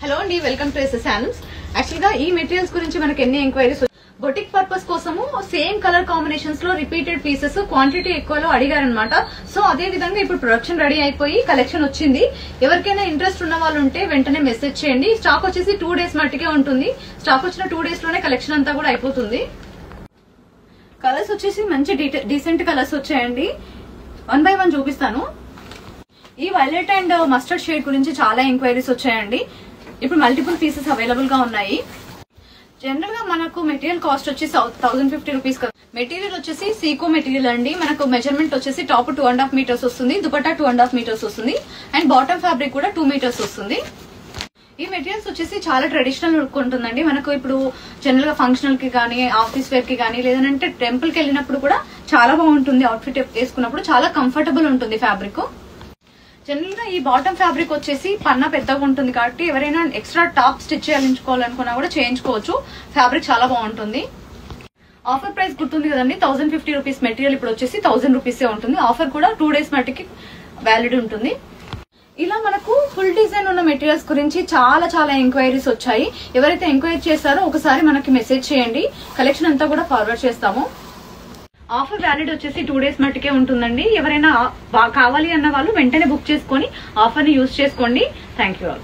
Hello అండి, welcome to SS Sarees. Actual గా ఈ మెటీరియల్స్ గురించి మనకి ఎన్ని ఎంక్వైరీస్ బొటిక్ పర్పస్ కోసము సేమ్ కలర్ కాంబినేషన్స్ లో రిపీటెడ్ పీసెస్ క్వాంటిటీ ఎక్కువలో అడిగారనమాట. సో అదే విధంగా ఇప్పుడు ప్రొడక్షన్ రెడీ అయిపోయి కలెక్షన్ వచ్చింది. ఎవరికైనా ఇంట్రెస్ట్ ఉన్న వాళ్ళు ఉంటే వెంటనే మెసేజ్ చేయండి. స్టాక్ వచ్చేసి 2 days మట్టికే ఉంటుంది. స్టాక్ వచ్చిన 2 days లోనే కలెక్షన్ అంతా కూడా అయిపోతుంది. కలర్స్ వచ్చేసి మంచి డీసెంట్ కలర్స్ వచ్చాయండి. 1 by 1 చూపిస్తాను. ఈ వైలెట్ అండ్ మస్టర్డ్ షేడ్ గురించి చాలా ఎంక్వైరీస్ వచ్చాయండి. ఇప్పుడు మల్టిపుల్ పీసెస్ అవైలబుల్ గా ఉన్నాయి. జనరల్ గా మనకు మెటీరియల్ కాస్ట్ వచ్చేసి 1050 రూపీస్. మెటీరియల్ వచ్చేసి సీకో మెటీరియల్ అండి. మనకు మెజర్మెంట్ వచ్చేసి టాప్ 2.5 meters వస్తుంది, దుపట్టా 2.5 meters వస్తుంది, అండ్ బాటమ్ ఫ్యాబ్రిక్ కూడా 2 meters వస్తుంది. ఈ మెటీరియల్స్ వచ్చేసి చాలా ట్రెడిషనల్ లుక్ ఉంటుందండి. మనకు ఇప్పుడు జనరల్ గా ఫంక్షనల్ కి కానీ, ఆఫీస్ వేర్ కి కానీ, లేదంటే టెంపుల్ కి వెళ్ళినప్పుడు కూడా చాలా బాగుంటుంది. అవుట్ఫిట్ వేసుకున్నప్పుడు చాలా కంఫర్టబుల్ ఉంటుంది ఫ్యాబ్రిక్. జనరల్ గా ఈ బాటమ్ ఫ్యాబ్రిక్ వచ్చేసి పన్నా పెద్దగా ఉంటుంది కాబట్టి ఎవరైనా ఎక్స్ట్రా టాప్ స్టిచ్ చేయించుకోవాలనుకున్నా కూడా చేయించుకోవచ్చు. ఫ్యాబ్రిక్ చాలా బాగుంటుంది. ఆఫర్ ప్రైస్ గుర్తుంది కదండి, 1050 రూపీస్ మెటీరియల్ ఇప్పుడు వచ్చేసి 1000 రూపీసే ఉంటుంది. ఆఫర్ కూడా 2 days మట్టికి వ్యాలిడ్ ఉంటుంది. ఇలా మనకు ఫుల్ డిజైన్ ఉన్న మెటీరియల్స్ గురించి చాలా ఎంక్వైరీస్ వచ్చాయి. ఎవరైతే ఎంక్వైరీ చేస్తారో ఒకసారి మనకి మెసేజ్ చేయండి. కలెక్షన్ అంతా కూడా ఫార్వర్డ్ చేస్తాము. ఆఫర్ వ్యాలిడ్ వచ్చేసి 2 days మట్టికే ఉంటుందండి. ఎవరైనా కావాలి అన్న వాళ్ళు వెంటనే బుక్ చేసుకొని ఆఫర్ ని యూజ్ చేసుకోండి. Thank you all.